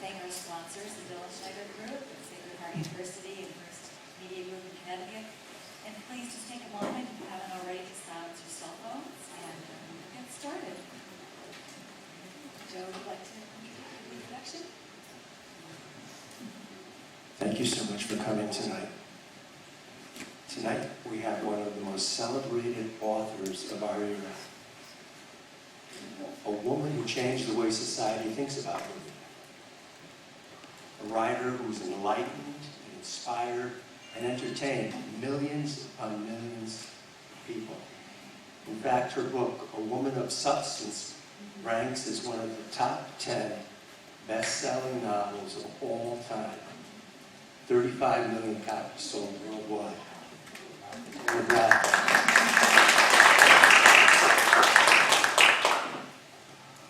thank our sponsors, the Dylan Schneider Group, and Sacred Heart University, and First Media Group in Connecticut. And please just take a moment, if you haven't already, to silence your cell phones, and we'll get started. Joe, would you like to complete the introduction? Thank you so much for coming tonight. Tonight we have one of the most celebrated authors of our era. A woman who changed the way society thinks about women. A writer who's enlightened, inspired, and entertained millions upon millions of people. In fact, her book, A Woman of Substance, ranks as one of the top 10 best-selling novels of all time. 35 million copies sold worldwide. With that,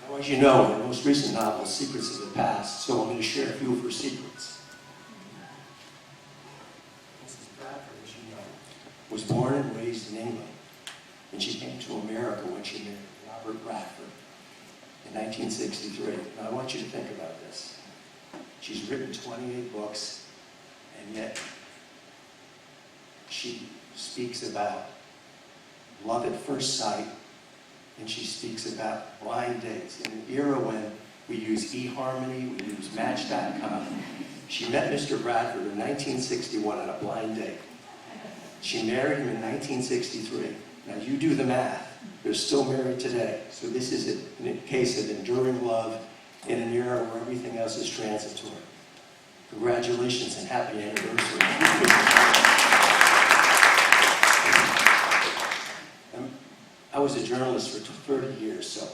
now, as you know, her most recent novel, Secrets of the Past, so I'm going to share a few of her secrets. Mrs. Bradford, as you know, was born and raised in England, and she came to America when she married Robert Bradford in 1963. Now, I want you to think about this. She's written 28 books, and yet she speaks about love at first sight, and she speaks about blind dates. In an era when we use eHarmony, we use Match.com, she met Mr. Bradford in 1961 on a blind date. She married him in 1963. Now you do the math. They're still married today. So this is a case of enduring love in an era where everything else is transitory. Congratulations and happy anniversary. I was a journalist for 30 years, so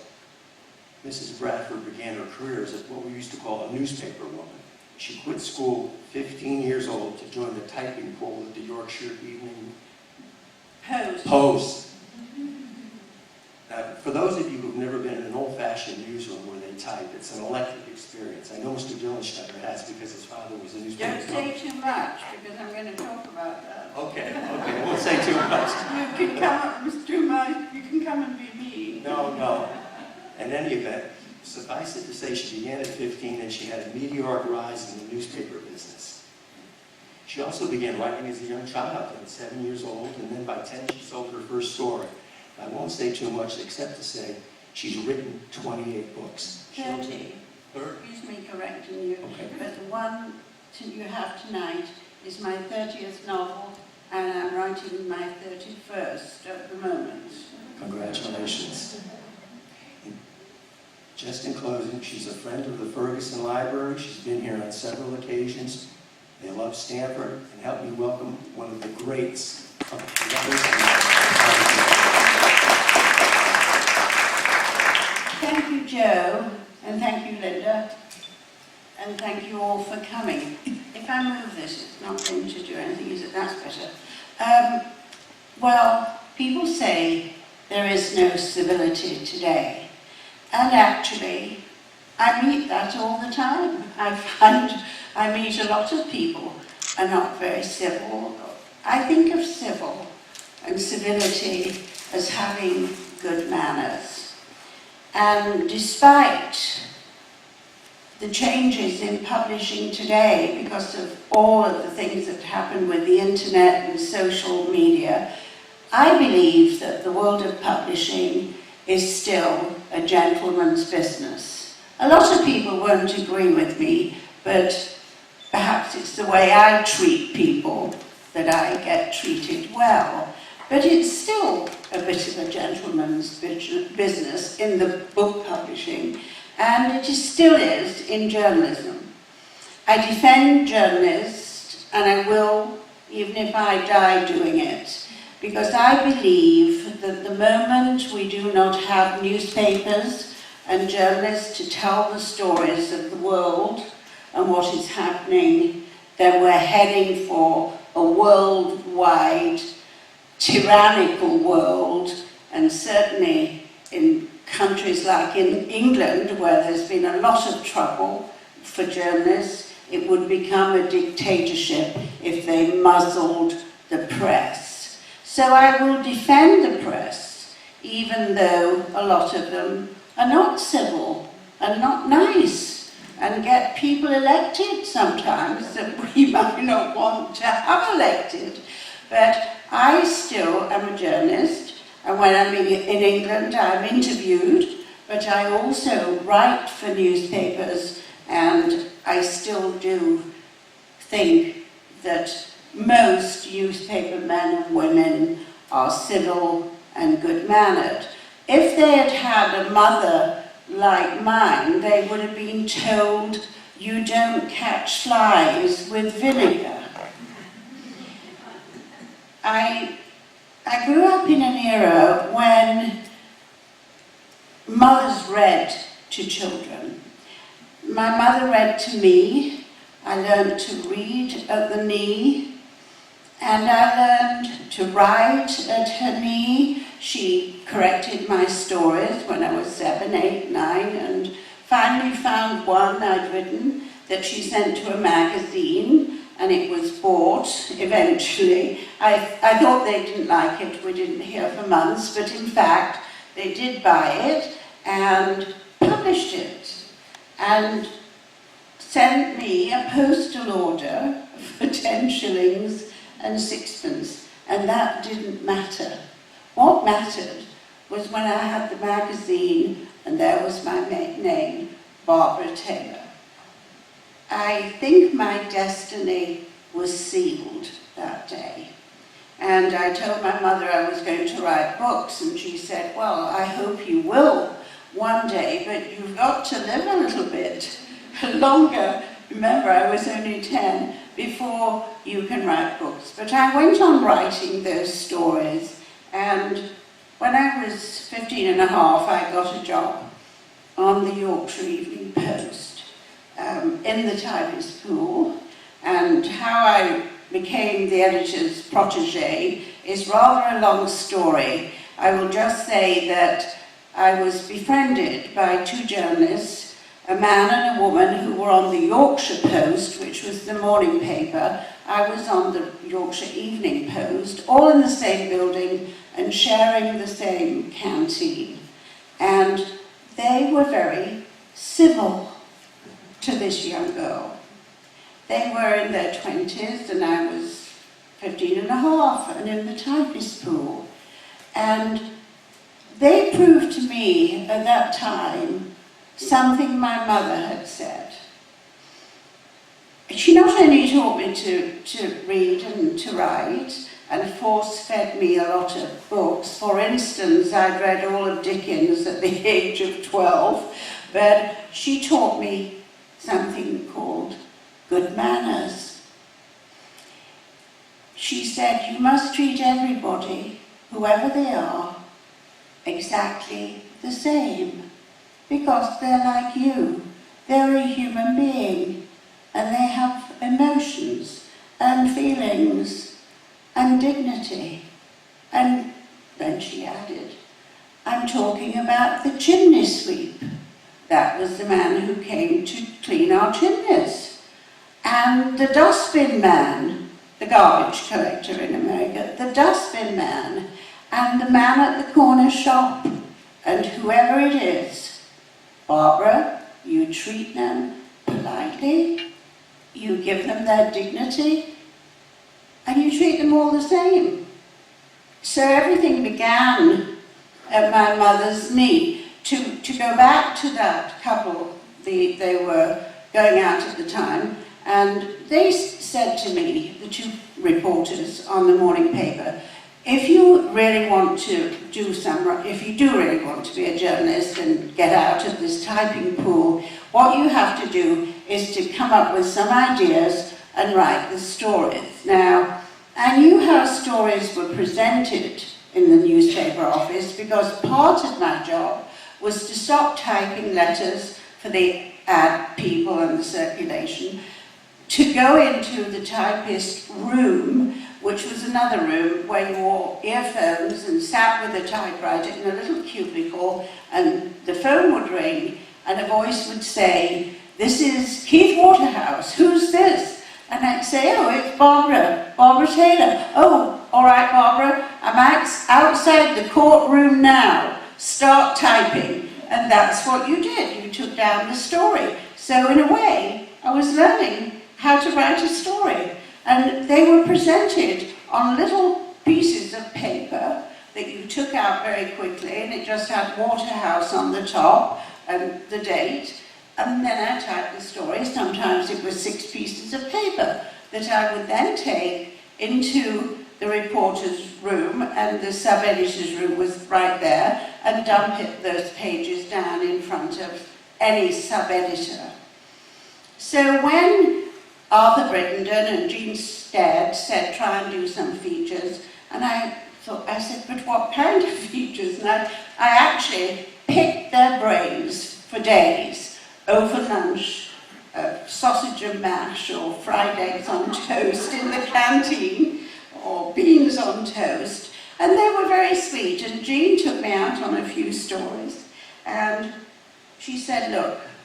Mrs. Bradford began her career as what we used to call a newspaper woman. She quit school 15 years old to join the typing pool at the Yorkshire Evening Post. Now, for those of you who've never been in an old-fashioned newsroom where they type, it's an electric experience. I know Mr. Dillensteiner has because his father was a newspaper. Don't say too much because I'm going to talk about that. Okay, I won't say too much. You can come up with too much. You can come and be me. No. In any event, suffice it to say, she began at 15 and she had a meteoric rise in the newspaper business. She also began writing as a young child, at 7 years old, and then by 10 she sold her first story. I won't say too much except to say she's written 28 books. 30. Excuse me correcting you. Okay. But the one you have tonight is my 30th novel, and I'm writing my 31st at the moment. Congratulations. Just in closing, she's a friend of the Ferguson Library. She's been here on several occasions. They love Stanford, and help me welcome one of the greats of Thank you, Joe, and thank you, Linda, and thank you all for coming. If I move this, it's not going to do anything, is it? That's better. Well, people say there is no civility today, and actually, I meet that all the time. I find I meet a lot of people are not very civil. I think of civil and civility as having good manners. And despite the changes in publishing today, because of all of the things that happen with the internet and social media, I believe that the world of publishing is still a gentleman's business. A lot of people won't agree with me, but perhaps it's the way I treat people that I get treated well. But it's still a bit of a gentleman's business in the book publishing, and it still is in journalism. I defend journalists, and I will, even if I die doing it, because I believe that the moment we do not have newspapers and journalists to tell the stories of the world and what is happening, then we're heading for a worldwide tyrannical world, and certainly in countries like in England, where there's been a lot of trouble for journalists, it would become a dictatorship if they muzzled the press. So I will defend the press, even though a lot of them are not civil and not nice and get people elected sometimes that we might not want to have elected. But I still am a journalist, and when I'm in England I'm interviewed, but I also write for newspapers, and I still do think that most newspaper men and women are civil and good-mannered. If they had had a mother like mine, they would have been told, you don't catch flies with vinegar. I grew up in an era when mothers read to children. My mother read to me. I learned to read at the knee, and I learned to write at her knee. She corrected my stories when I was 7, 8, 9, and finally found one I'd written that she sent to a magazine, and it was bought eventually. I thought they didn't like it. We didn't hear for months, but in fact they did buy it and published it and sent me a postal order for 10 shillings and sixpence, and that didn't matter. What mattered was when I had the magazine and there was my name, Barbara Taylor. I think my destiny was sealed that day. And I told my mother I was going to write books, and she said, well, I hope you will one day, but you've got to live a little bit longer. Remember, I was only 10 before you can write books. But I went on writing those stories, and when I was 15 and a half, I got a job on the Yorkshire Evening Post in the typist pool, and how I became the editor's protege is rather a long story. I will just say that I was befriended by 2 journalists, a man and a woman, who were on the Yorkshire Post, which was the morning paper. I was on the Yorkshire Evening Post, all in the same building and sharing the same canteen. And they were very civil to this young girl. They were in their 20s and I was 15 and a half and in the typist pool. And they proved to me at that time something my mother had said. She not only taught me to read and to write and force-fed me a lot of books. For instance, I'd read all of Dickens at the age of 12, but she taught me something called good manners. She said, you must treat everybody, whoever they are, exactly the same, because they're like you. They're a human being, and they have emotions and feelings and dignity. And then she added, I'm talking about the chimney sweep. That was the man who came to clean our chimneys. And the dustbin man, the garbage collector in America, the dustbin man, and the man at the corner shop, and whoever it is. Barbara, you treat them politely, you give them their dignity, and you treat them all the same. So everything began at my mother's knee. To go back to that couple, they were going out at the time, and they said to me, the 2 reporters on the morning paper, if you really want to if you do really want to be a journalist and get out of this typing pool, what you have to do is to come up with some ideas and write the stories. Now, I knew how stories were presented in the newspaper office because part of my job was to stop typing letters for the ad people and the circulation, to go into the typist room, which was another room where you wore earphones and sat with a typewriter in a little cubicle, and the phone would ring and a voice would say, this is Keith Waterhouse, who's this? And I'd say, oh, it's Barbara Taylor. Oh, all right, Barbara, I'm outside the courtroom now. Start typing. And that's what you did. You took down the story. So So in a way, I was learning how to write a story. And they were presented on little pieces of paper that you took out very quickly, and it just had Waterhouse on the top and the date. And then I typed the story. Sometimes it was 6 pieces of paper that I would then take into the reporter's room, and the sub-editor's room was right there, and dump those pages down in front of any sub-editor. So when Arthur Brittenden and Jean Stead said, try and do some features, and I said, but what kind of features? And I actually picked their brains for days, over lunch, sausage and mash, or fried eggs on toast in the canteen, or beans on toast, and they were very sweet. And Jean took me out on a few stories, and she said,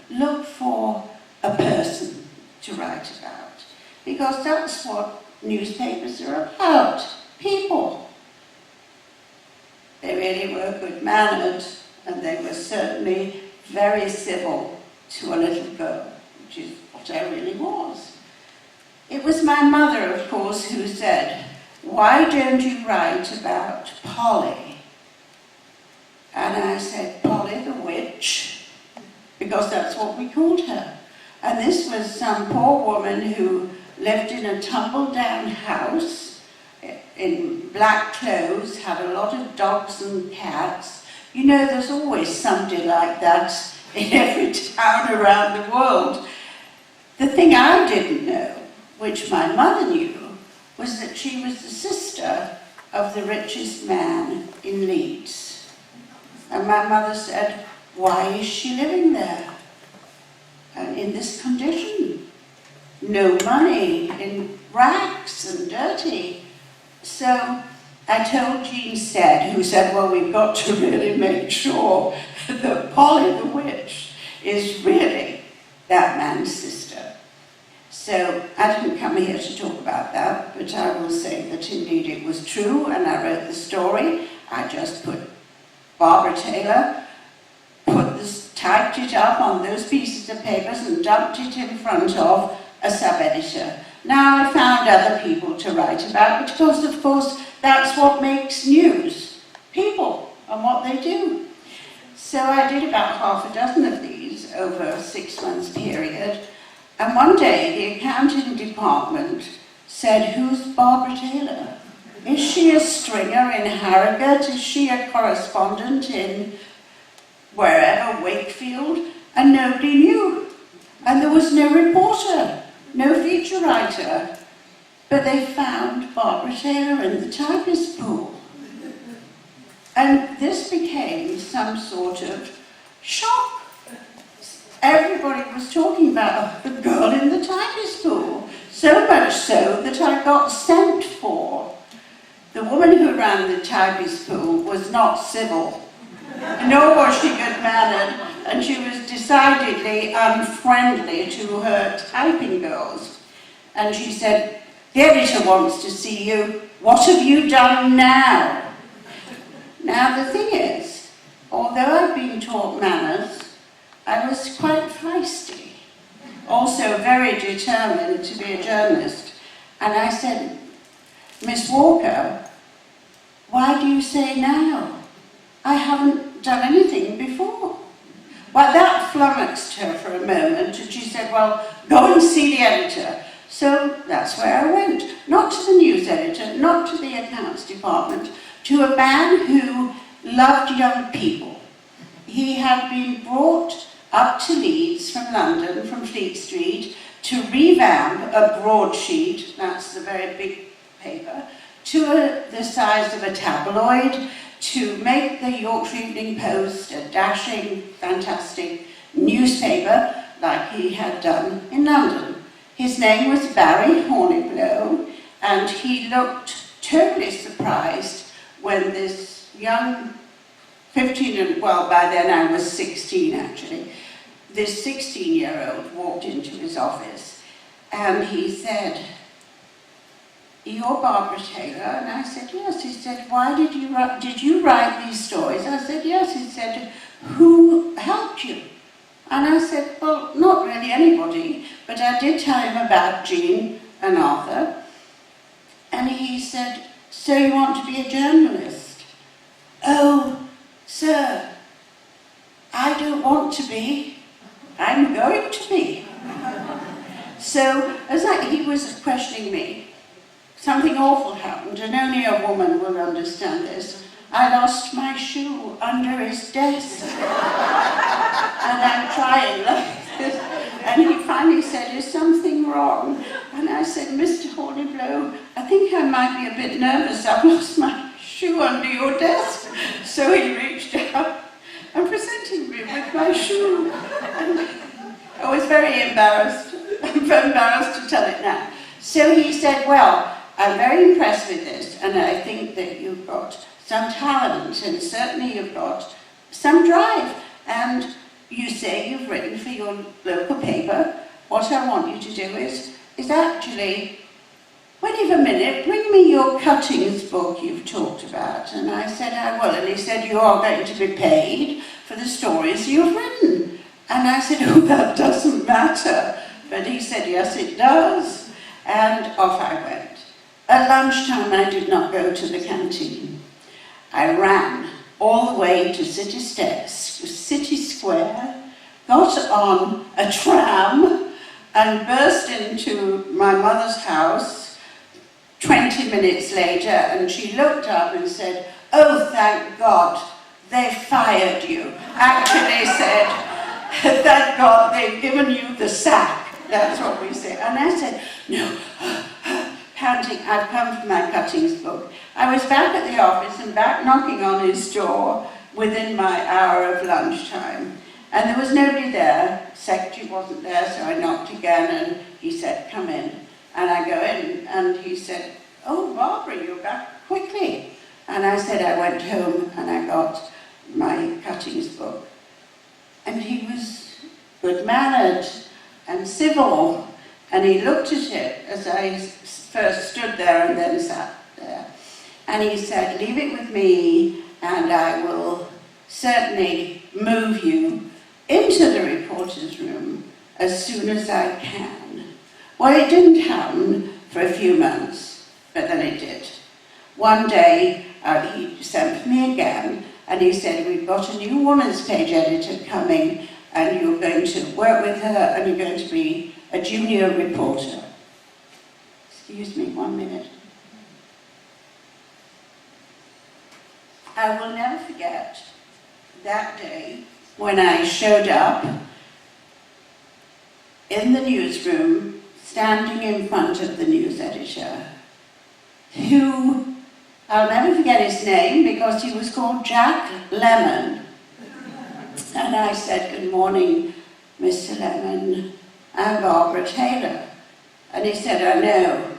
look for a person to write about, because that's what newspapers are about, people. They really were good-mannered, and they were certainly very civil to a little girl, which is what I really was. It was my mother, of course, who said, why don't you write about Polly? And I said, Polly the witch, because that's what we called her. And this was some poor woman who lived in a tumble-down house in black clothes, had a lot of dogs and cats. You know, there's always somebody like that in every town around the world. The thing I didn't know, which my mother knew, was that she was the sister of the richest man in Leeds. And my mother said, why is she living there? In this condition? No money, in rags and dirty. So I told Jean Stead, who said, well, we've got to really make sure that Polly the witch is really that man's sister. So I didn't come here to talk about that, but I will say that indeed it was true, and I wrote the story. I just put Barbara Taylor, typed it up on those pieces of papers and dumped it in front of a sub-editor. Now I found other people to write about, because of course that's what makes news, people and what they do. So I did about half a dozen of these over a 6 months period, and one day the accounting department said, who's Barbara Taylor? Is she a stringer in Harrogate? Is she a correspondent in wherever, Wakefield? And nobody knew. And there was no reporter, no feature writer. But they found Barbara Taylor in the typist pool. And this became some sort of shock. Everybody was talking about the girl in the typist pool, so much so that I got sent for. The woman who ran the typist pool was not civil, nor was she good-mannered, and she was decidedly unfriendly to her typing girls. And she said, the editor wants to see you. What have you done now? Now the thing is, although I've been taught manners, I was quite feisty, also very determined to be a journalist. And I said, Miss Walker, why do you say now? I haven't done anything before. Well, that flummoxed her for a moment, and she said, well, go and see the editor. So that's where I went, not to the news editor, not to the accounts department, to a man who loved young people. He had been brought up to Leeds from London, from Fleet Street, to revamp a broadsheet, that's the very big paper, to the size of a tabloid, to make the Yorkshire Evening Post a dashing, fantastic newspaper like he had done in London. His name was Barry Horniblow, and he looked totally surprised when this young 15, and well, by then I was 16 actually, this 16-year-old walked into his office, and he said, you're Barbara Taylor? And I said, yes. He said, why did you write these stories? I said, yes. He said, who helped you? And I said, well, not really anybody, but I did tell him about Jean and Arthur. And he said, so you want to be a journalist? Oh, sir, I don't want to be. I'm going to be. So as he was questioning me, something awful happened, and only a woman will understand this. I lost my shoe under his desk. And I'm trying like this. And he finally said, is something wrong? And I said, Mr. Hollyblow, I think I might be a bit nervous. I've lost my shoe under your desk. So he reached out and presented me with my shoe. And I was very embarrassed. I'm embarrassed to tell it now. So he said, well, I'm very impressed with this, and I think that you've got some talent, and certainly you've got some drive. And you say you've written for your local paper. What I want you to do is actually, wait a minute, bring me your cuttings book you've talked about. And I said, I will. And he said, you are going to be paid for the stories you've written. And I said, oh, that doesn't matter. But he said, yes, it does. And off I went. At lunchtime, I did not go to the canteen. I ran all the way to City Square, got on a tram, and burst into my mother's house 20 minutes later, and she looked up and said, oh, thank God, they fired you. Actually said, thank God they've given you the sack. That's what we say. And I said, no, panting, I've come for my cuttings book. I was back at the office and back knocking on his door within my hour of lunchtime. And there was nobody there. Secretary wasn't there, so I knocked again, and he said, come in. And I go in, and he said, oh, Barbara, you're back quickly. And I said, I went home and I got my cuttings book. And he was good-mannered and civil, and he looked at it as I first stood there and then sat there. And he said, leave it with me, and I will certainly move you into the reporter's room as soon as I can. Well, it didn't happen for a few months, but then it did. One day, he sent for me again, and he said, we've got a new woman's page editor coming, and you're going to work with her, and you're going to be a junior reporter. Excuse me, 1 minute. I will never forget that day when I showed up in the newsroom, standing in front of the news editor, who, I'll never forget his name because he was called Jack Lemon. And I said, good morning, Mr. Lemon, I'm Barbara Taylor. And he said, I know.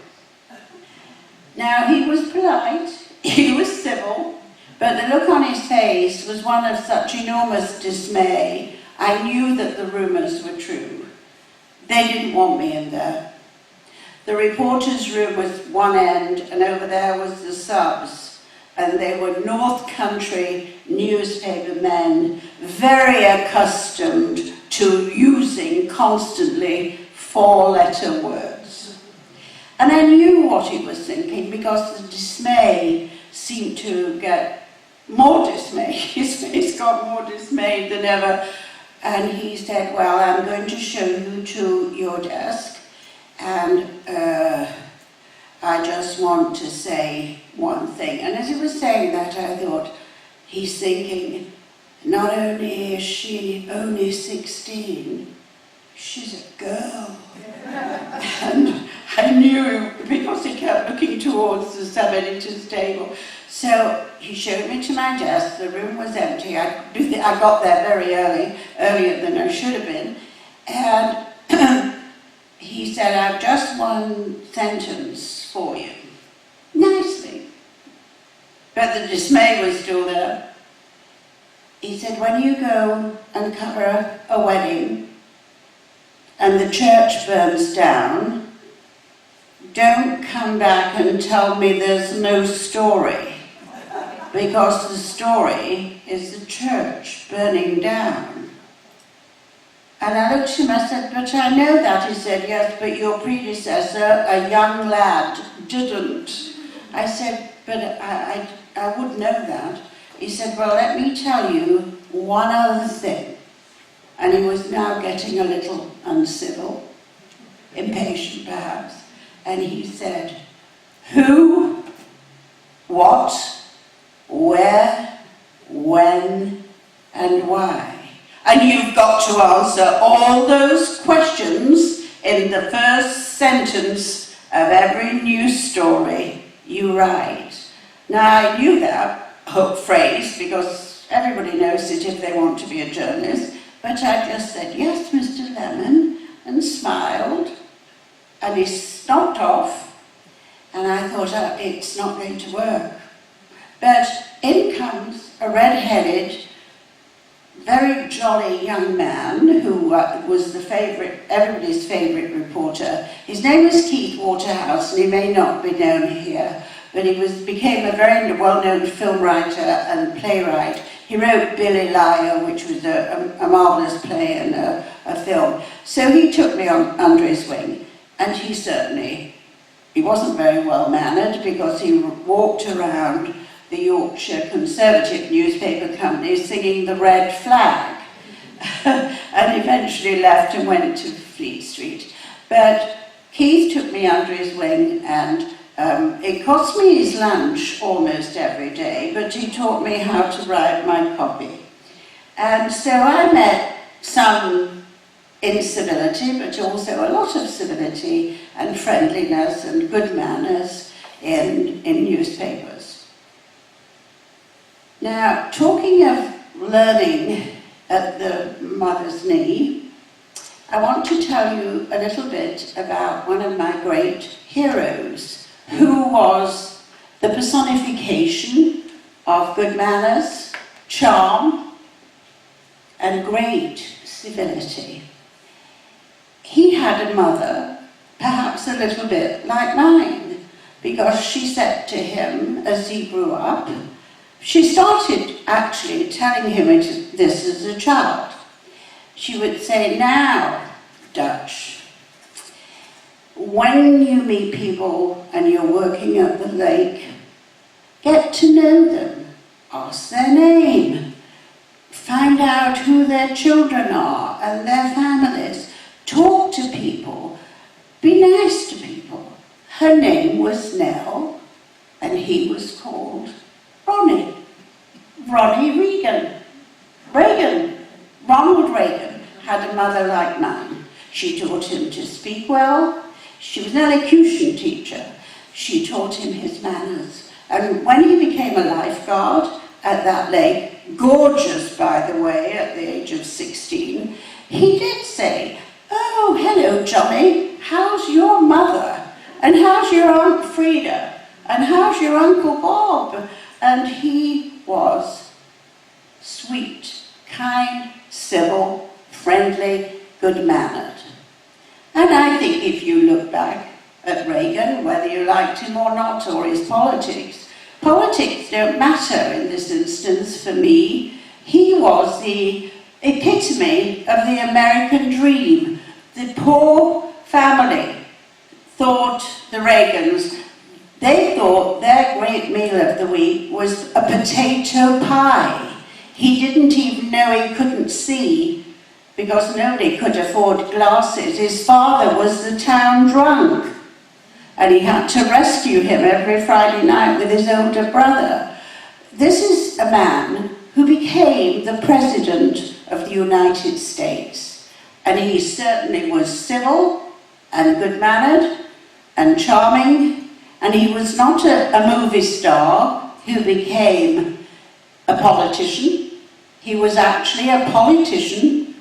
Now, he was polite, he was civil, but the look on his face was one of such enormous dismay. I knew that the rumours were true. They didn't want me in there. The reporter's room was one end, and over there was the subs. And they were North Country newspaper men, very accustomed to using constantly four-letter words. And I knew what he was thinking because the dismay seemed to get more dismay. His face got more dismayed than ever. And he said, well, I'm going to show you to your desk. And I just want to say one thing. And as he was saying that, I thought, he's thinking, not only is she only 16, she's a girl. And I knew because he kept looking towards the sub-editor's table. So he showed me to my desk. The room was empty. I got there very early, earlier than I should have been. And he said, I've just one sentence for you. Nicely. But the dismay was still there. He said, when you go and cover a wedding and the church burns down, don't come back and tell me there's no story, because the story is the church burning down. And I looked at him, I said, but I know that. He said, yes, but your predecessor, a young lad, didn't. I said, but I would know that. He said, well, let me tell you one other thing. And he was now getting a little uncivil, impatient perhaps. And he said, who, what, where, when, and why? And you've got to answer all those questions in the first sentence of every news story you write. Now, I knew that phrase because everybody knows it if they want to be a journalist, but I just said, yes, Mr. Lemon, and smiled, and he stopped off, and I thought, oh, it's not going to work. But in comes a red-headed, very jolly young man who was everybody's favourite reporter. His name was Keith Waterhouse, and he may not be known here, but he became a very well-known film writer and playwright. He wrote Billy Liar, which was a marvellous play and a film. So he took me under his wing, and he wasn't very well-mannered because he walked around the Yorkshire Conservative newspaper company singing the Red Flag and eventually left and went to Fleet Street. But Keith took me under his wing, and it cost me his lunch almost every day, but he taught me how to write my copy. And so I met some incivility, but also a lot of civility and friendliness and good manners in newspapers. Now, talking of learning at the mother's knee, I want to tell you a little bit about one of my great heroes, who was the personification of good manners, charm, and great civility. He had a mother, perhaps a little bit like mine, because she said to him as he grew up, she started actually telling him this as a child. She would say, now, Dutch, when you meet people and you're working at the lake, get to know them, ask their name, find out who their children are and their families, talk to people, be nice to people. Her name was Nell, and he was called Ronald Reagan. Ronald Reagan had a mother like mine. She taught him to speak well. She was an elocution teacher. She taught him his manners. And when he became a lifeguard at that lake, gorgeous by the way, at the age of 16, he did say, oh, hello, Johnny, how's your mother? And how's your Aunt Frida? And how's your Uncle Bob? And he was sweet, kind, civil, friendly, good-mannered. And I think if you look back at Reagan, whether you liked him or not, or his politics don't matter in this instance for me. He was the epitome of the American dream. The poor family thought, the Reagans, they thought their great meal of the week was a potato pie. He didn't even know he couldn't see because nobody could afford glasses. His father was the town drunk, and he had to rescue him every Friday night with his older brother. This is a man who became the President of the United States, and he certainly was civil and good-mannered and charming, and he was not a movie star who became a politician. He was actually a politician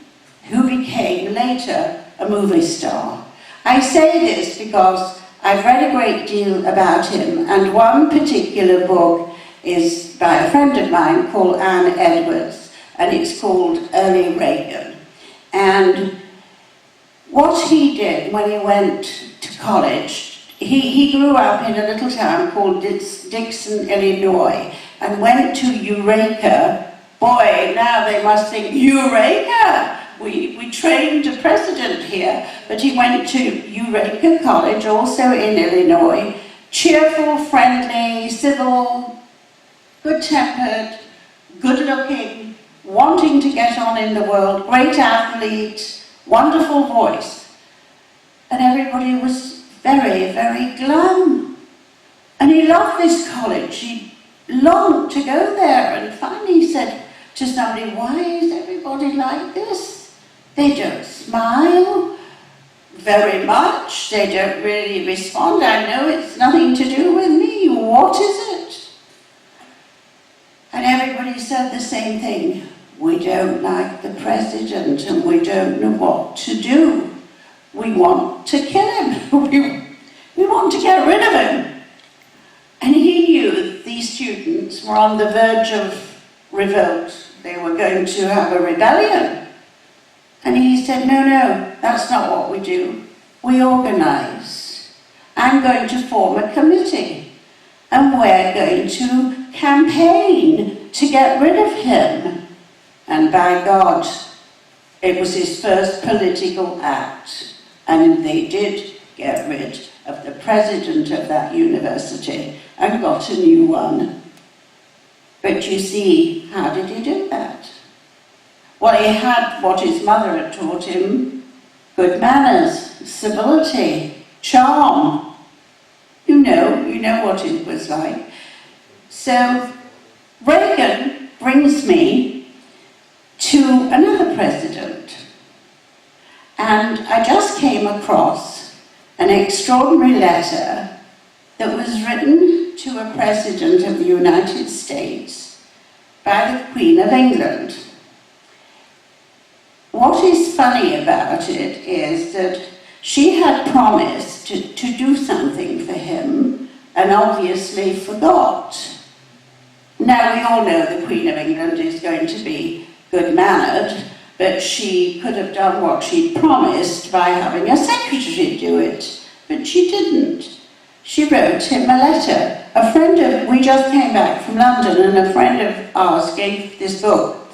who became later a movie star. I say this because I've read a great deal about him, and one particular book is by a friend of mine called Anne Edwards, and it's called Early Reagan. And what he did when he went to college, he grew up in a little town called Dixon, Illinois, and went to Eureka. Boy, now they must think, Eureka! we trained a president here, but he went to Eureka College, also in Illinois, cheerful, friendly, civil, good-tempered, good-looking, wanting to get on in the world, great athlete, wonderful voice. And everybody was very, very glum. And he loved this college. He longed to go there, and finally he said to somebody, "Why is everybody like this? They don't smile very much. They don't really respond. I know it's nothing to do with me. What is it?" And everybody said the same thing. "We don't like the president and we don't know what to do. We want to kill him. we want to get rid of him." And he knew these students were on the verge of revolt. They were going to have a rebellion. And he said, no, that's not what we do. We organize. I'm going to form a committee. And we're going to campaign to get rid of him. And by God, it was his first political act. And they did get rid of the president of that university and got a new one. But you see, how did he do that? Well, he had what his mother had taught him: good manners, civility, charm. You know what it was like. So Reagan brings me to another president. And I just came across an extraordinary letter that was written to a president of the United States by the Queen of England. What is funny about it is that she had promised to do something for him and obviously forgot. Now, we all know the Queen of England is going to be good-mannered, but she could have done what she'd promised by having a secretary do it, but she didn't. She wrote him a letter. We just came back from London, and a friend of ours gave this book.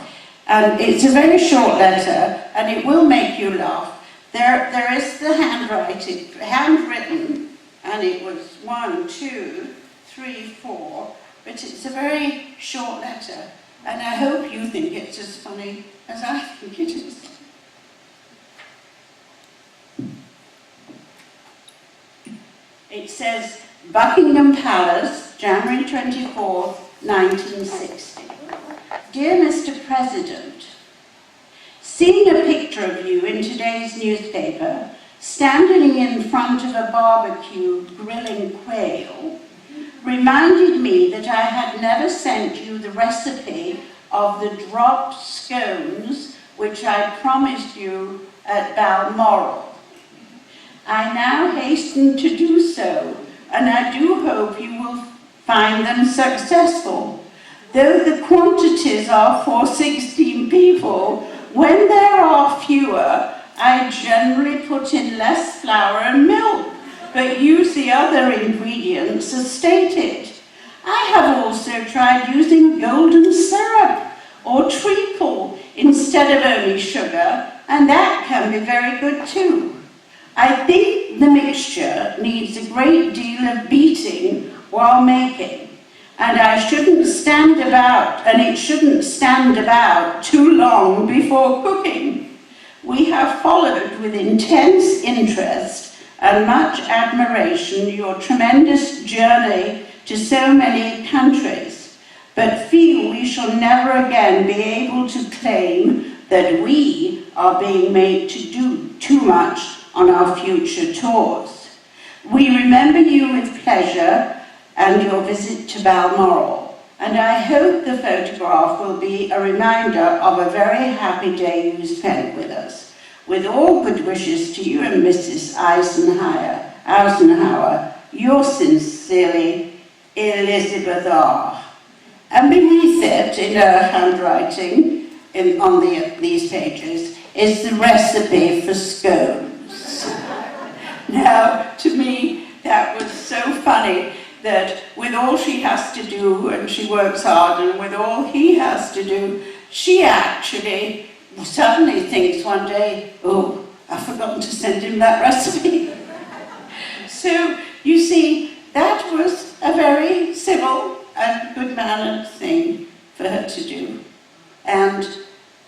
And it's a very short letter, and it will make you laugh. There is the handwritten, and it was 1, 2, 3, 4, but it's a very short letter, and I hope you think it's as funny as I think it is. It says, Buckingham Palace, January 24th, 1960. Dear Mr. President, seeing a picture of you in today's newspaper, standing in front of a barbecue grilling quail, reminded me that I had never sent you the recipe of the dropped scones which I promised you at Balmoral. I now hasten to do so, and I do hope you will find them successful. Though the quantities are for 16 people, when there are fewer, I generally put in less flour and milk, but use the other ingredients as stated. I have also tried using golden syrup or treacle instead of only sugar, and that can be very good too. I think the mixture needs a great deal of beating while making, and it shouldn't stand about too long before cooking. We have followed with intense interest and much admiration your tremendous journey to so many countries, but feel we shall never again be able to claim that we are being made to do too much on our future tours. We remember you with pleasure and your visit to Balmoral, and I hope the photograph will be a reminder of a very happy day you spent with us. With all good wishes to you and Mrs. Eisenhower, yours sincerely, Elizabeth R. And beneath it, in her handwriting, on these pages, is the recipe for scones. Now, to me, that was so funny that with all she has to do, and she works hard, and with all he has to do, she actually suddenly thinks one day, oh, I've forgotten to send him that recipe. So, you see, that was a very civil and good-mannered thing for her to do. And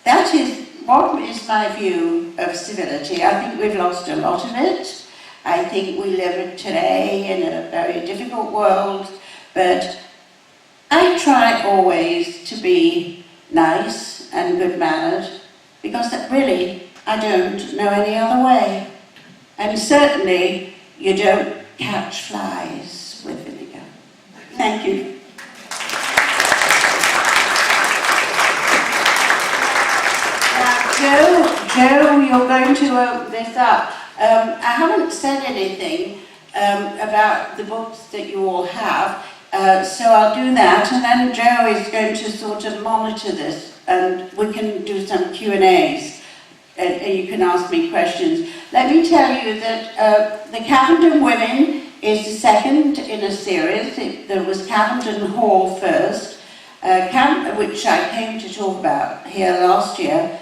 that is what is my view of civility. I think we've lost a lot of it. I think we live today in a very difficult world, but I try always to be nice and good-mannered, because that really, I don't know any other way. And certainly, you don't catch flies with vinegar. Thank you. Joe, you're going to open this up. I haven't said anything about the books that you all have, so I'll do that, and then Joe is going to sort of monitor this, and we can do some Q&As, and you can ask me questions. Let me tell you that the Cavenden Women is the second in a series. There was Cavenden Hall first, which I came to talk about here last year.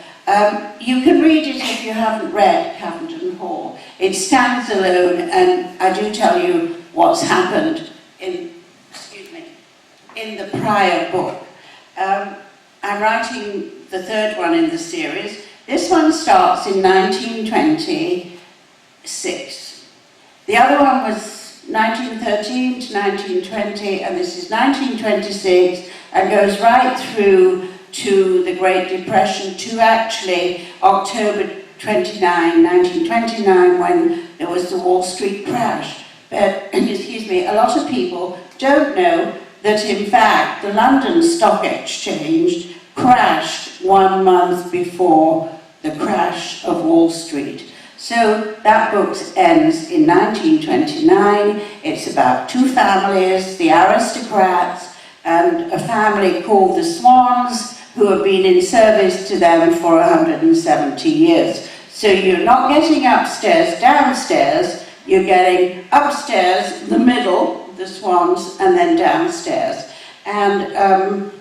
You can read it if you haven't read Cavenden Hall. It stands alone, and I do tell you what's happened in the prior book. I'm writing the third one in the series. This one starts in 1926. The other one was 1913 to 1920, and this is 1926, and goes right through to the Great Depression, to actually October 29, 1929, when there was the Wall Street crash. But, excuse me, a lot of people don't know that in fact the London Stock Exchange crashed 1 month before the crash of Wall Street. So that book ends in 1929. It's about two families, the aristocrats, and a family called the Swans, who have been in service to them for 170 years. So you're not getting upstairs, downstairs, you're getting upstairs, the middle, the Swans, and then downstairs. And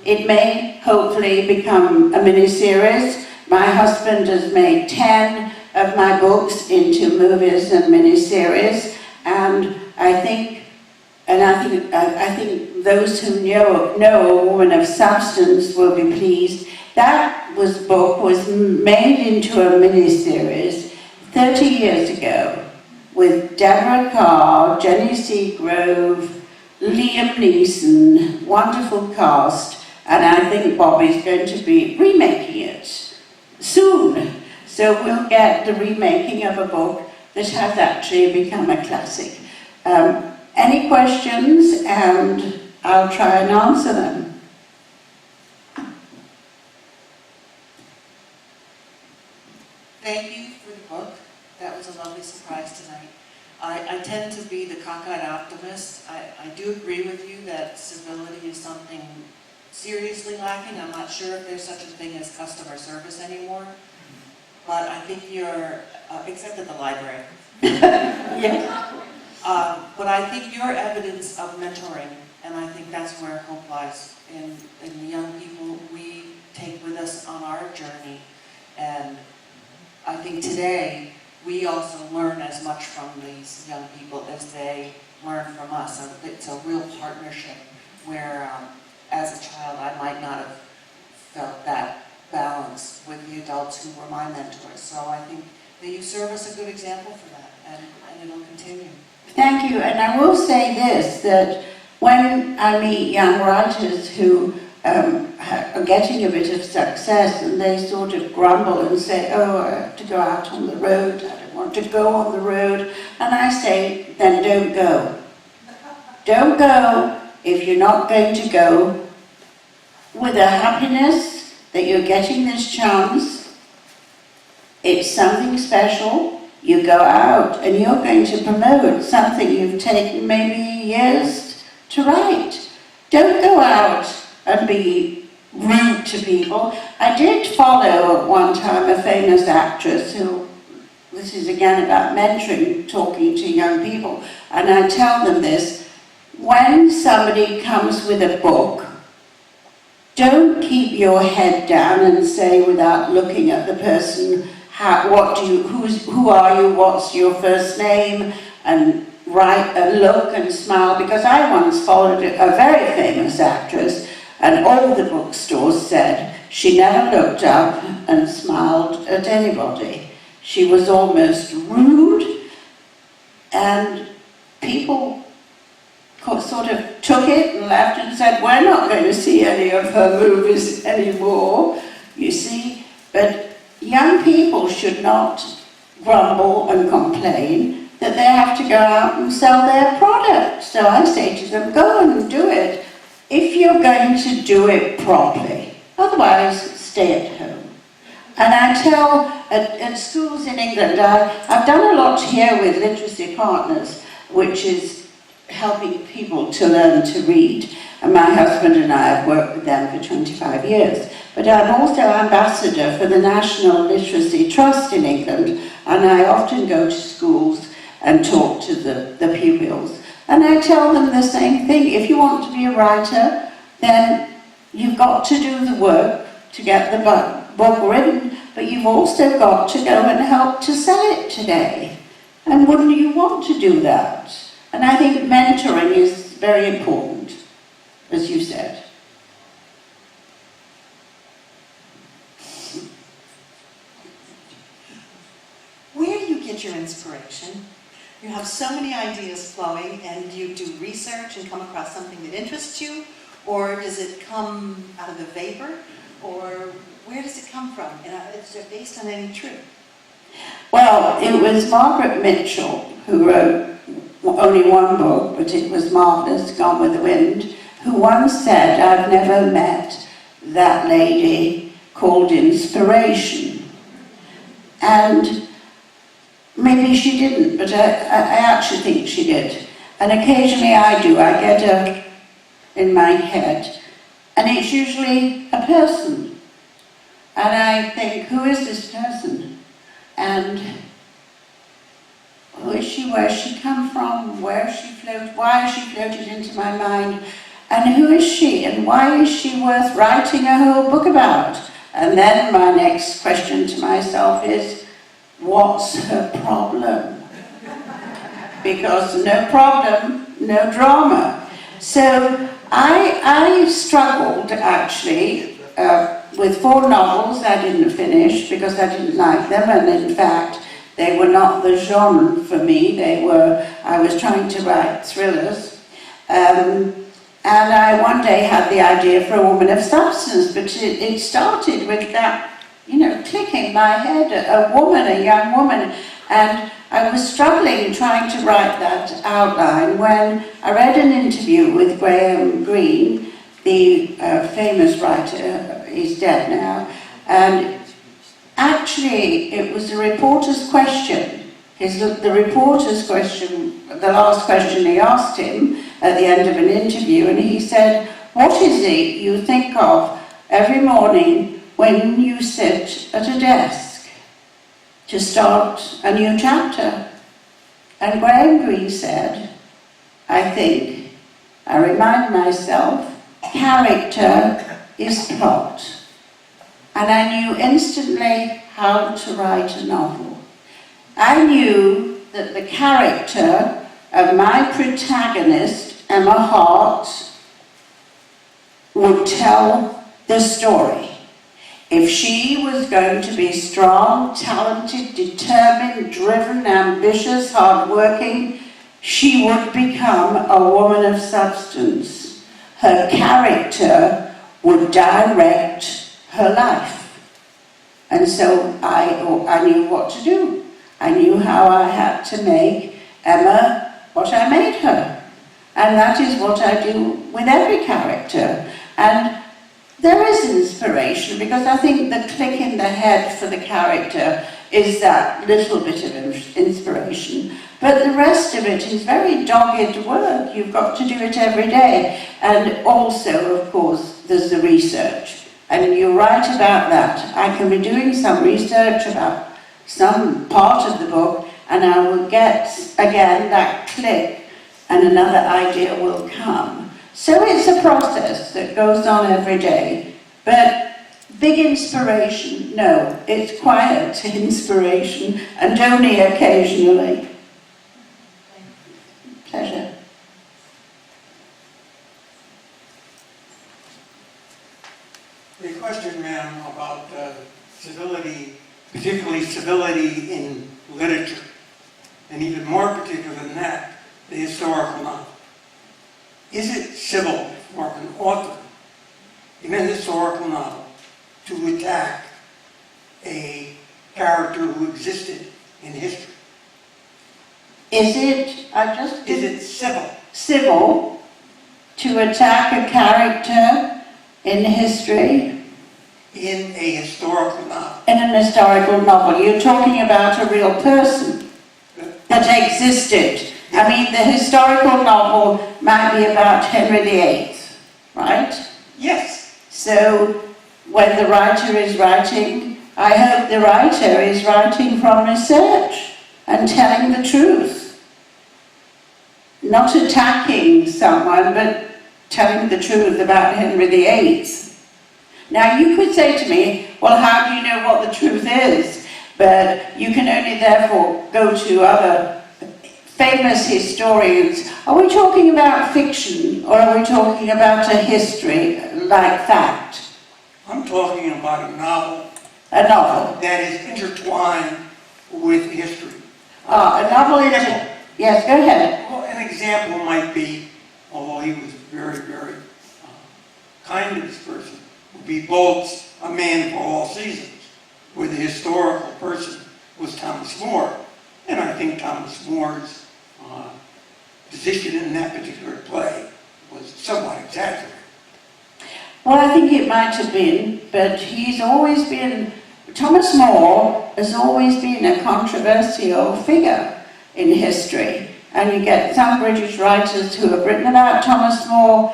it may hopefully become a mini-series. My husband has made 10 of my books into movies and mini-series, and I think those who know a woman of substance will be pleased. That book was made into a mini-series 30 years ago with Deborah Carr, Jenny Seagrove, Liam Neeson, wonderful cast, and I think Bobby's going to be remaking it soon. So we'll get the remaking of a book that has actually become a classic. Any questions, and I'll try and answer them. Thank you for the book. That was a lovely surprise tonight. I tend to be the cockeyed optimist. I do agree with you that civility is something seriously lacking. I'm not sure if there's such a thing as customer service anymore, but I think you're, except at the library. Yeah. But I think you're evidence of mentoring, and I think that's where hope lies in the young people we take with us on our journey. And I think today we also learn as much from these young people as they learn from us. So it's a real partnership where, as a child, I might not have felt that balance with the adults who were my mentors. So I think that you serve us a good example for that, and it'll continue. Thank you, and I will say this, that when I meet young writers who are getting a bit of success and they sort of grumble and say, oh, I have to go out on the road, I don't want to go on the road, and I say, then don't go. Don't go if you're not going to go with a happiness that you're getting this chance. It's something special. You go out and you're going to promote something you've taken maybe years to write. Don't go out and be rude to people. I did follow at one time a famous actress who, this is again about mentoring, talking to young people, and I tell them this: when somebody comes with a book, don't keep your head down and say without looking at the person, who are you, what's your first name, and write and look and smile, because I once followed a very famous actress and all the bookstores said she never looked up and smiled at anybody. She was almost rude, and people sort of took it and left and said, we're not going to see any of her movies anymore, you see. But young people should not grumble and complain that they have to go out and sell their product. So I say to them, go and do it if you're going to do it properly. Otherwise, stay at home. And I tell, at schools in England, I've done a lot here with Literacy Partners, which is helping people to learn to read. And my husband and I have worked with them for 25 years. But I'm also ambassador for the National Literacy Trust in England, and I often go to schools and talk to the pupils. And I tell them the same thing. If you want to be a writer, then you've got to do the work to get the book written, but you've also got to go and help to sell it today. And wouldn't you want to do that? And I think mentoring is very important, as you said. Where do you get your inspiration? You have so many ideas flowing, and you do research and come across something that interests you, or does it come out of the vapor, or where does it come from? And is it based on any truth? Well, it was Margaret Mitchell who wrote only one book, but it was marvellous, Gone with the Wind, who once said, I've never met that lady called inspiration. And maybe she didn't, but I actually think she did. And occasionally I do. I get her in my head, and it's usually a person. And I think, who is this person? And who is she, where she come from, where she floated, why she floated into my mind, and who is she, and why is she worth writing a whole book about? And then my next question to myself is, what's her problem? Because no problem, no drama. So I struggled actually with 4 novels I didn't finish because I didn't like them, and in fact they were not the genre for me. I was trying to write thrillers. And I one day had the idea for A Woman of Substance, but it started with that, click in my head, a woman, a young woman. And I was struggling trying to write that outline when I read an interview with Graham Greene, the famous writer. He's dead now. And actually, it was a reporter's question. The reporter's question, the last question he asked him at the end of an interview, and he said, what is it you think of every morning when you sit at a desk to start a new chapter? And Graham Greene said, I remind myself, character is plot. And I knew instantly how to write a novel. I knew that the character of my protagonist, Emma Hart, would tell the story. If she was going to be strong, talented, determined, driven, ambitious, hardworking, she would become a woman of substance. Her character would direct her life. And so I knew what to do. I knew how I had to make Emma what I made her. And that is what I do with every character. And there is inspiration, because I think the click in the head for the character is that little bit of inspiration. But the rest of it is very dogged work. You've got to do it every day. And also, of course, there's the research. And you're right about that. I can be doing some research about some part of the book, and I will get, again, that click, and another idea will come. So it's a process that goes on every day. But big inspiration, no, it's quiet inspiration and only occasionally. Pleasure. A question, ma'am, about civility, particularly civility in literature, and even more particular than that, the historical novel. Is it civil for an author in a historical novel to attack a character who existed in history? Is it Is it civil? civil to attack a character in history? In a historical novel. In an historical novel. You're talking about a real person that existed. I mean, the historical novel might be about Henry VIII, right? Yes. So, when the writer is writing, I hope the writer is writing from research and telling the truth. Not attacking someone, but telling the truth about Henry VIII. Now, you could say to me, well, how do you know what the truth is? But you can only therefore go to other famous historians. Are we talking about fiction, or are we talking about a history like fact? I'm talking about a novel A novel. that is intertwined with history. A novel is... Yes, go ahead. Well, an example might be, although he was very, very kind to this person, would be Bolt's A Man for All Seasons, where the historical person was Thomas More. And I think Thomas More's position in that particular play was somewhat exaggerated. Well, I think it might have been, but he's always been... Thomas More has always been a controversial figure in history. And you get some British writers who have written about Thomas More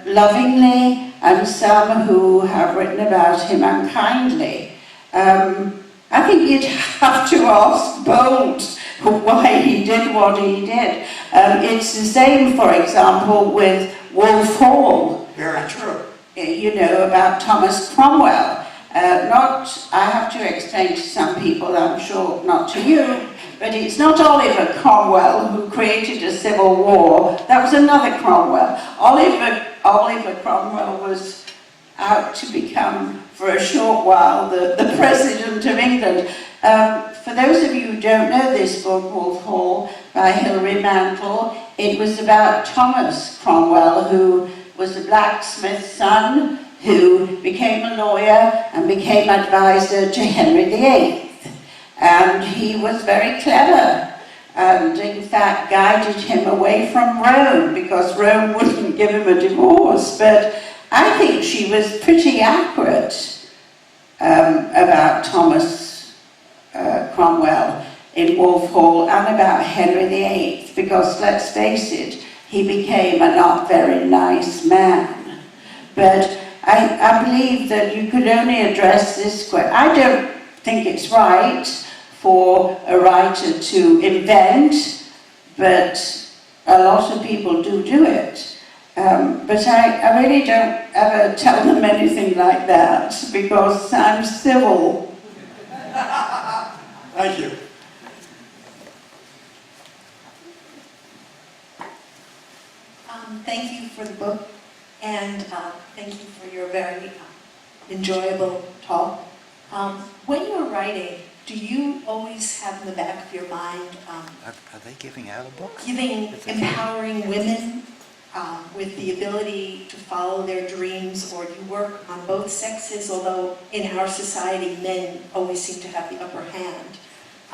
lovingly, and some who have written about him unkindly. I think you'd have to ask Bolt why he did what he did. It's the same, for example, with Wolf Hall. Very true. You know, about Thomas Cromwell. I have to explain to some people, I'm sure not to you, but it's not Oliver Cromwell who created a civil war. That was another Cromwell. Oliver Cromwell was out to become, for a short while, the President of England. For those of you who don't know this book, Wolf Hall, by Hilary Mantel, it was about Thomas Cromwell, who was a blacksmith's son, who became a lawyer and became advisor to Henry VIII. And he was very clever, and in fact guided him away from Rome, because Rome wouldn't give him a divorce. But I think she was pretty accurate about Thomas Cromwell in Wolf Hall, and about Henry VIII, because let's face it, he became a not very nice man. But I believe that you could only address this question. I don't think it's right for a writer to invent, but a lot of people do it. But I really don't ever tell them anything like that, because I'm civil. Thank you. Thank you for the book, and thank you for your very enjoyable talk. When you're writing, do you always have in the back of your mind Are they giving out a book? empowering women with the ability to follow their dreams, or do you work on both sexes, although in our society men always seem to have the upper hand?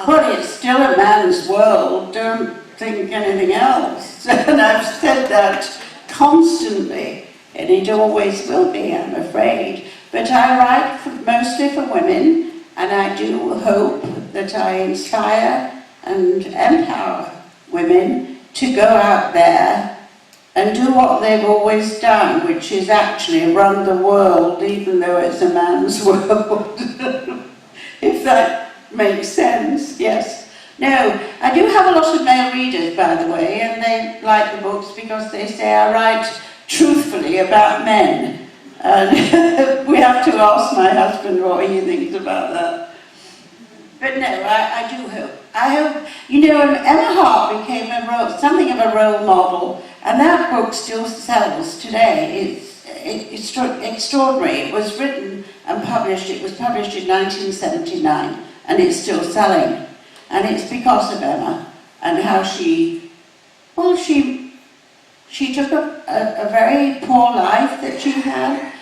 Well, it's still a man's world, don't think anything else. And I've said that constantly, and it always will be, I'm afraid. But I write mostly for women, and I do hope that I inspire and empower women to go out there and do what they've always done, which is actually run the world, even though it's a man's world. If that makes sense, yes. No, I do have a lot of male readers, by the way, and they like the books because they say I write truthfully about men. And we have to ask my husband what he thinks about that. But no, I do hope. I hope, you know, Emma Hart became something of a role model, and that book still sells today. It's extraordinary. It was written and published, it was published in 1979, and it's still selling. And it's because of Emma, and how she took a very poor life that she had,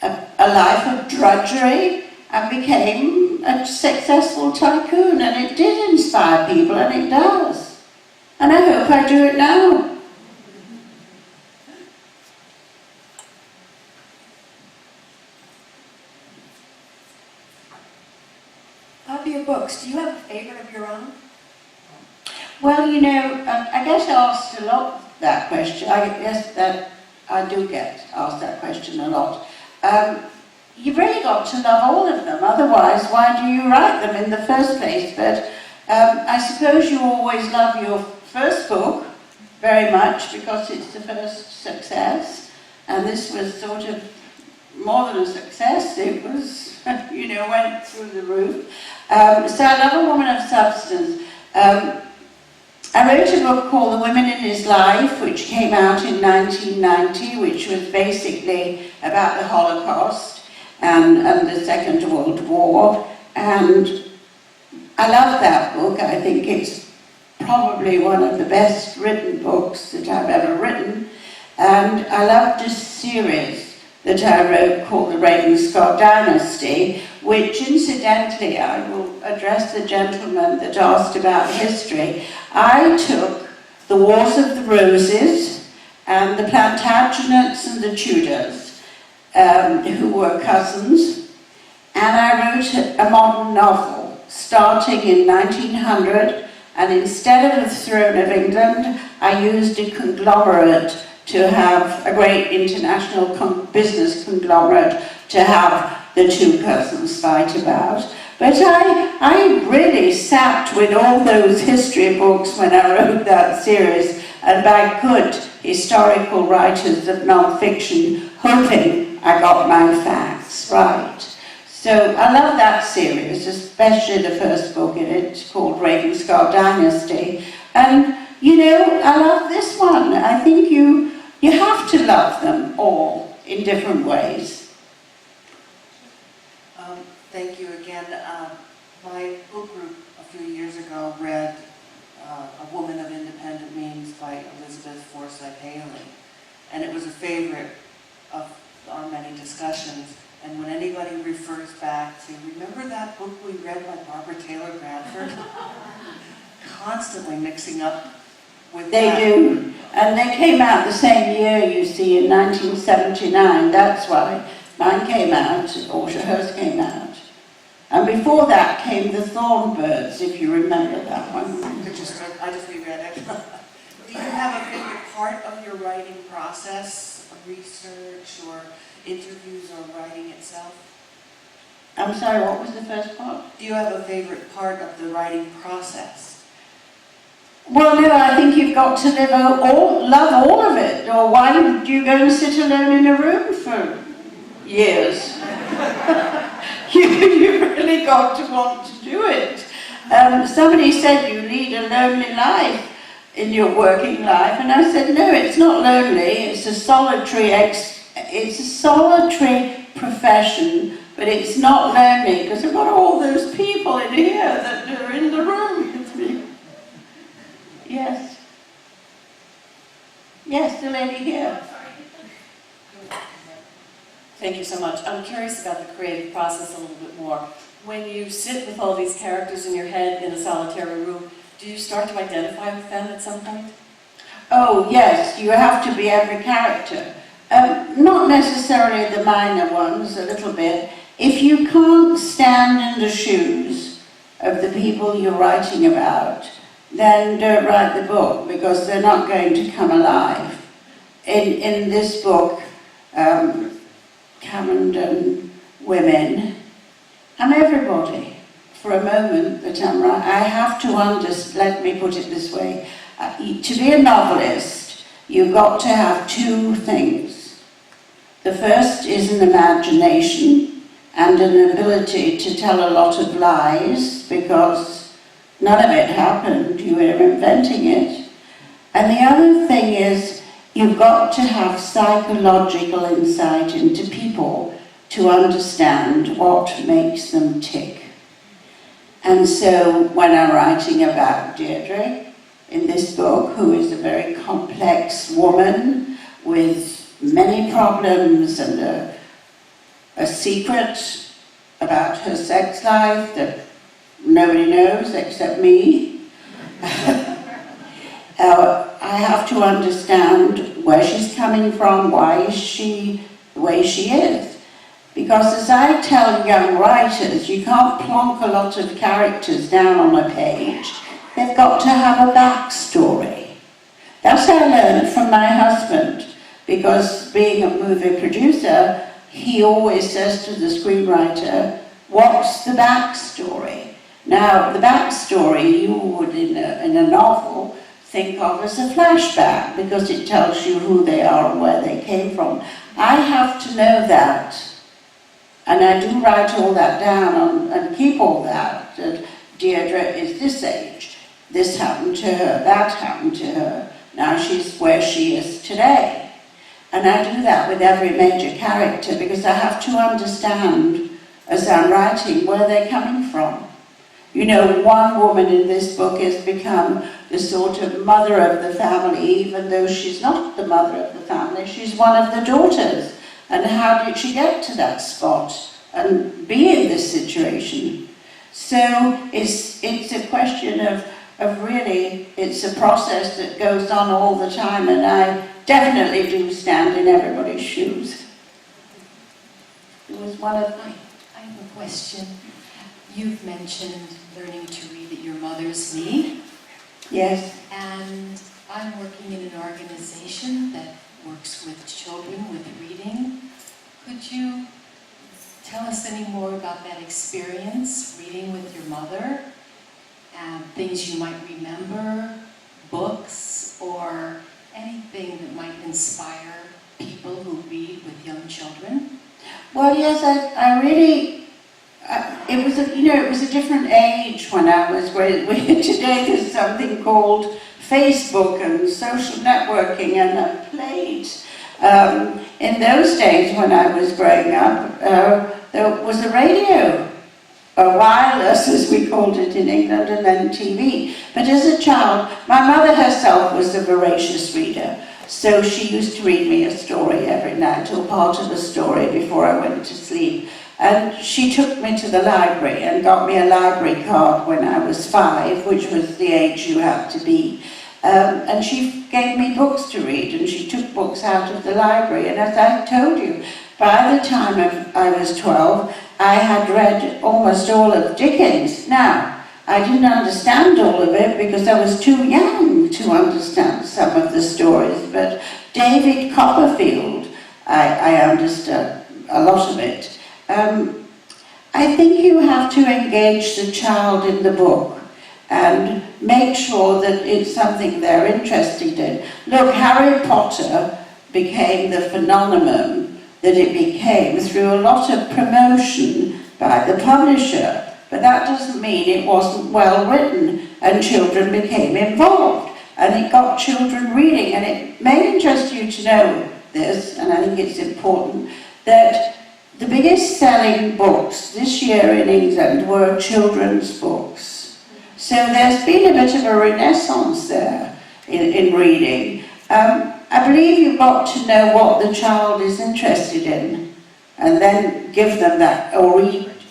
a life of drudgery, and became a successful tycoon, and it did inspire people, and it does. And I hope I do it now. Of your books, do you have a favorite of your own? Well, you know, I guess asked a lot that question. I guess that I do get asked that question a lot. You've really got to love all of them, otherwise why do you write them in the first place? But I suppose you always love your first book very much because it's the first success, and this was sort of more than a success. It was, you know, went through the roof. So I love A Woman of Substance. I wrote a book called The Women in His Life, which came out in 1990, which was basically about the Holocaust and the Second World War. And I love that book. I think it's probably one of the best written books that I've ever written. And I loved this series that I wrote called The Reagan-Scott Dynasty, which incidentally, I will address the gentleman that asked about history. I took the Wars of the Roses and the Plantagenets and the Tudors, who were cousins, and I wrote a modern novel starting in 1900, and instead of the throne of England, I used a conglomerate to have a great international business conglomerate to have the two cousins fight about. But I really sat with all those history books when I wrote that series, and by good historical writers of non-fiction, hoping I got my facts right. So I love that series, especially the first book in it, called Reagan-Scott Dynasty. And, you know, I love this one. I think you have to love them all in different ways. Thank you again. My book group a few years ago read A Woman of Independent Means by Elizabeth Forsyth Haley, and it was a favorite of our many discussions. And when anybody refers back to, remember that book we read by Barbara Taylor Bradford? Constantly mixing up with They that. do. And they came out the same year, you see, in 1979. That's why mine came out, or hers came out. And before that came The Thornbirds, if you remember that one. I just reread it. Do you have a favorite part of your writing process, research or interviews or writing itself? I'm sorry, what was the first part? Do you have a favorite part of the writing process? Well, no, I think you've got to love all of it, or why do you go and sit alone in a room for years? You've really got to want to do it. Somebody said you lead a lonely life in your working life, and I said, no, it's not lonely, it's a solitary profession, but it's not lonely, because I've got all those people in here that are in the room with me. Yes. Yes, the lady here. Thank you so much. I'm curious about the creative process a little bit more. When you sit with all these characters in your head in a solitary room, do you start to identify with them at some point? Oh, yes, you have to be every character. Not necessarily the minor ones, a little bit. If you can't stand in the shoes of the people you're writing about, then don't write the book, because they're not going to come alive. In this book, Camden women, and everybody for a moment that I'm right. I have to let me put it this way. To be a novelist, you've got to have two things. The first is an imagination and an ability to tell a lot of lies, because none of it happened, you were inventing it. And the other thing is, you've got to have psychological insight into people to understand what makes them tick. And so when I'm writing about Deirdre in this book, who is a very complex woman with many problems and a secret about her sex life that nobody knows except me, I have to understand where she's coming from, why is she the way she is. Because as I tell young writers, you can't plonk a lot of characters down on a page. They've got to have a backstory. That's what I learned from my husband, because being a movie producer, he always says to the screenwriter, what's the backstory? Now, the backstory you would in a novel think of as a flashback, because it tells you who they are and where they came from. I have to know that. And I do write all that down and keep all that. That Deirdre is this age. This happened to her, that happened to her. Now she's where she is today. And I do that with every major character because I have to understand, as I'm writing, where they're coming from. You know, one woman in this book has become the sort of mother of the family, even though she's not the mother of the family, she's one of the daughters. And how did she get to that spot and be in this situation? So it's a question of really, it's a process that goes on all the time, and I definitely do stand in everybody's shoes. There was one of them. I have a question. You've mentioned learning to read at your mother's knee. Yes. And I'm working in an organization that works with children with reading. Could you tell us any more about that experience, reading with your mother, and things you might remember, books, or anything that might inspire people who read with young children? Well, yes, I really, it was a different age when I was today there's something called Facebook and social networking, and I played. In those days when I was growing up, there was a radio, a wireless as we called it in England, and then TV. But as a child, my mother herself was a voracious reader, so she used to read me a story every night, or part of a story before I went to sleep. And she took me to the library and got me a library card when I was 5, which was the age you had to be. And she gave me books to read, and she took books out of the library. And as I told you, by the time I was 12, I had read almost all of Dickens. Now, I didn't understand all of it because I was too young to understand some of the stories, but David Copperfield, I understood a lot of it. I think you have to engage the child in the book and make sure that it's something they're interested in. Look, Harry Potter became the phenomenon that it became through a lot of promotion by the publisher, but that doesn't mean it wasn't well written and children became involved and it got children reading. And it may interest you to know this, and I think it's important, that the biggest selling books this year in England were children's books. So there's been a bit of a renaissance there in reading. I believe you've got to know what the child is interested in and then give them that, or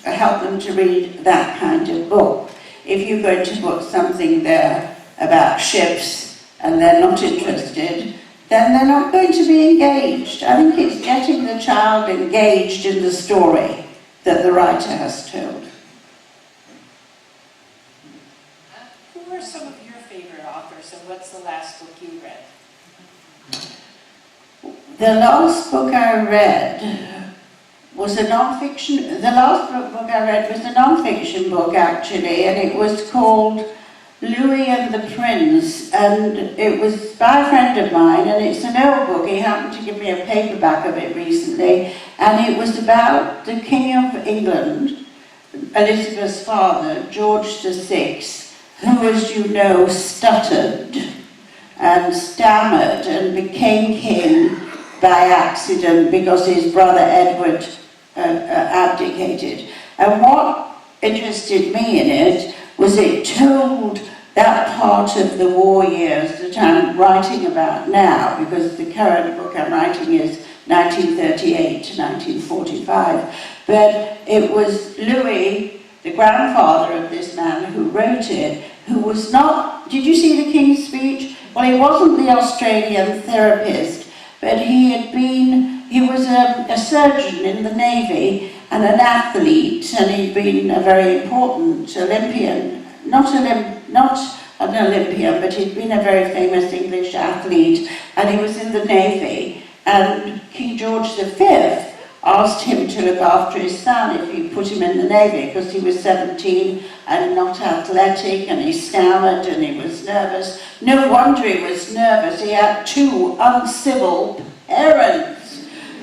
help them to read that kind of book. If you're going to put something there about ships and they're not interested, then they're not going to be engaged. I think it's getting the child engaged in the story that the writer has told. Who are some of your favorite authors, and what's the last book you read? The last book I read was a non-fiction. The last book I read was a non-fiction book, actually, and it was called Louie and the Prince, and it was by a friend of mine, and it's an old book. He happened to give me a paperback of it recently, and it was about the King of England, Elizabeth's father, George VI, who, as you know, stuttered and stammered and became king by accident because his brother Edward abdicated. And what interested me in it was it told that part of the war years that I'm writing about now, because the current book I'm writing is 1938 to 1945. But it was Louis, the grandfather of this man who wrote it, who was not... Did you see the King's Speech? Well, he wasn't the Australian therapist, but he was a surgeon in the Navy and an athlete, and he'd been a very important Olympian, not an Olympian, but he'd been a very famous English athlete, and he was in the Navy, and King George V asked him to look after his son if he put him in the Navy, because he was 17 and not athletic, and he stammered and he was nervous. No wonder he was nervous. He had two uncivil parents.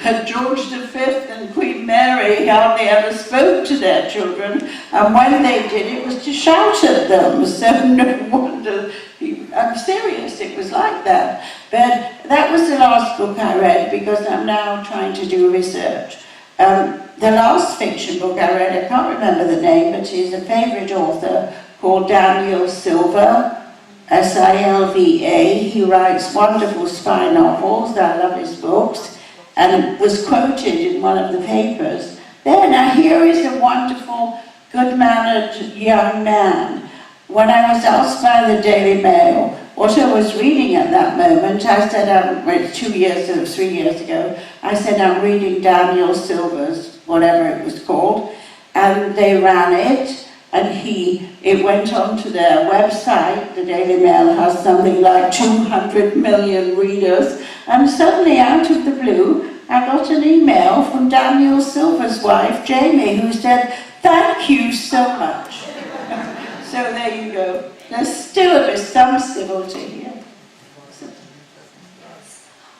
And George V and Queen Mary hardly ever spoke to their children, and when they did, it was to shout at them. So no wonder, I'm serious, it was like that. But that was the last book I read, because I'm now trying to do research. The last fiction book I read, I can't remember the name, but he's a favourite author called Daniel Silva, S-I-L-V-A. He writes wonderful spy novels. I love his books, and was quoted in one of the papers. There, now here is a wonderful, good-mannered young man. When I was asked by the Daily Mail what I was reading at that moment, I said, 3 years ago, I said, I'm reading Daniel Silva's, whatever it was called, and they ran it, and it went onto their website. The Daily Mail has something like 200 million readers, and suddenly, out of the blue, I got an email from Daniel Silva's wife, Jamie, who said, thank you so much. So there you go. There's still some civility here.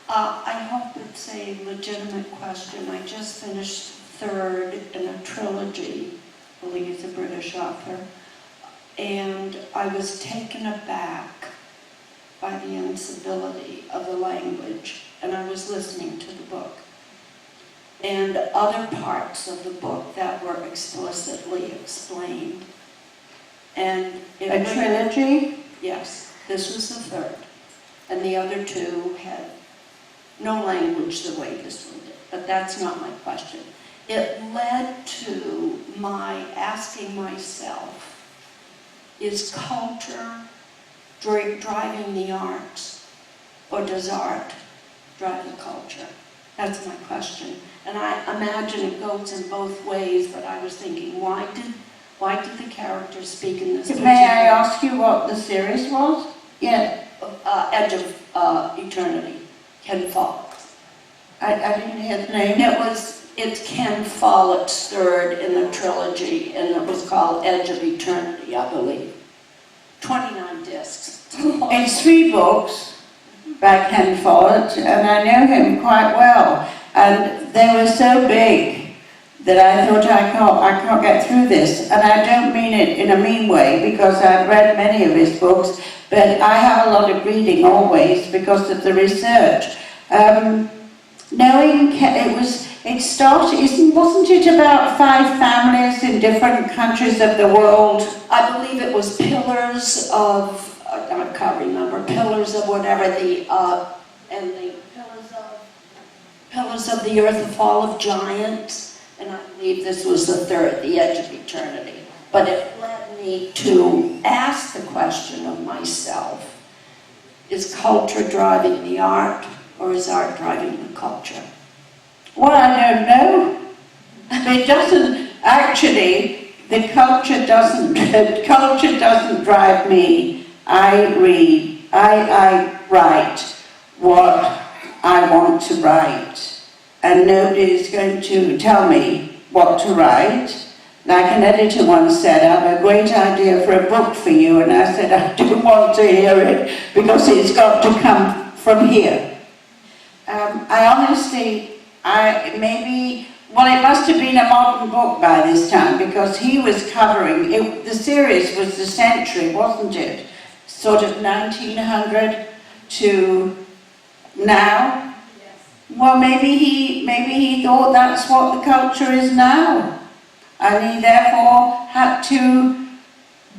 I hope it's a legitimate question. I just finished third in a trilogy. I believe he's a British author. And I was taken aback by the incivility of the language, and I was listening to the book. And other parts of the book that were explicitly explained. And a trilogy? Yes, this was the third. And the other two had no language the way this one did, but that's not my question. It led to my asking myself, is culture driving the arts, or does art drive the culture? That's my question. And I imagine it goes in both ways, but I was thinking, why did the characters speak in this? May I ask you what the series was? Yeah. Edge of Eternity. Ken Follett's. I didn't hear the name. It's Ken Follett's third in the trilogy, and it was called Edge of Eternity, I believe. 29 discs. It's 3 books by Ken Follett, and I know him quite well. And they were so big that I thought I can't get through this. And I don't mean it in a mean way, because I've read many of his books, but I have a lot of reading always because of the research. Wasn't it about 5 families in different countries of the world? I believe it was pillars of, I can't remember, pillars of whatever Pillars of the Earth, the Fall of Giants, and I believe this was the third, The Edge of Eternity. But it led me to ask the question of myself, is culture driving the art, or is art driving the culture? Well, I don't know. It doesn't, actually, the culture doesn't drive me. I read, I write what I want to write. and nobody's going to tell me what to write. Like an editor once said, I have a great idea for a book for you, and I said, I don't want to hear it because it's got to come from here. I honestly, it must have been a modern book by this time because he was covering, the series was the century, wasn't it? Sort of 1900 to now. Well, maybe he thought that's what the culture is now. And he therefore had to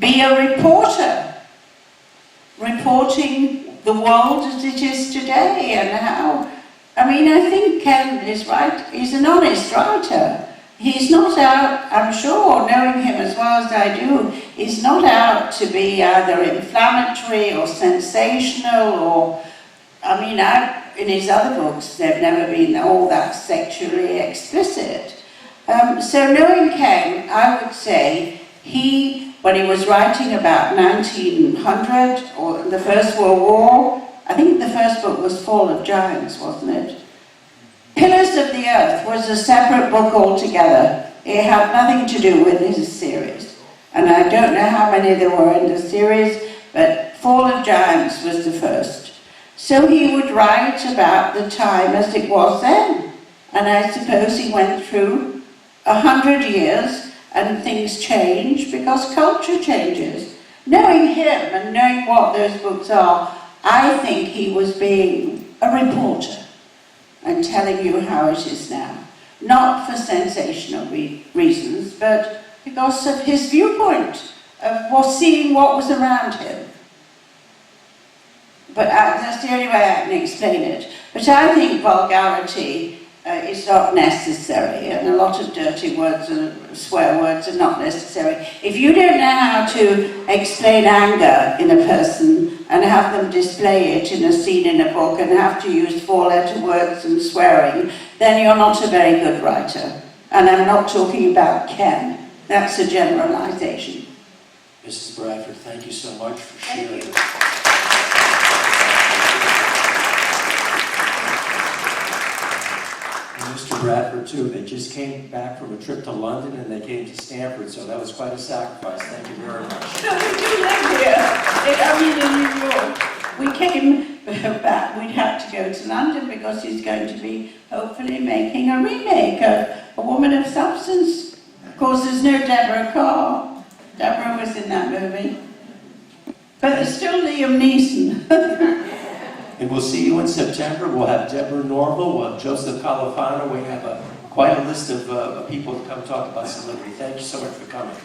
be a reporter, reporting the world as it is today and how, I think Ken is right, he's an honest writer. He's not out, I'm sure, knowing him as well as I do, he's not out to be either inflammatory or sensational or, in his other books, they've never been all that sexually explicit. So knowing Ken, I would say when he was writing about 1900 or the First World War, I think the first book was Fall of Giants, wasn't it? Pillars of the Earth was a separate book altogether. It had nothing to do with his series. And I don't know how many there were in the series, but Fall of Giants was the first. So he would write about the time as it was then. And I suppose he went through 100 years and things change because culture changes. Knowing him and knowing what those books are, I think he was being a reporter and telling you how it is now. Not for sensational reasons, but because of his viewpoint of seeing what was around him. But that's the only way I can explain it. But I think vulgarity is not necessary, and a lot of dirty words and swear words are not necessary. If you don't know how to explain anger in a person and have them display it in a scene in a book and have to use four-letter words and swearing, then you're not a very good writer. And I'm not talking about Ken. That's a generalization. Mrs. Bradford, thank you so much for sharing. Thank you. Mr. Bradford, too. They just came back from a trip to London and they came to Stanford, so that was quite a sacrifice. Thank you very much. No, we do live here. In New York. We came back. We'd have to go to London because he's going to be hopefully making a remake of A Woman of Substance. Of course, there's no Deborah Carr. Deborah was in that movie. But there's still Liam Neeson. And we'll see you in September. We'll have Deborah Norval, we'll have Joseph Califano. We have quite a list of people to come talk about Civility. Thank you so much for coming.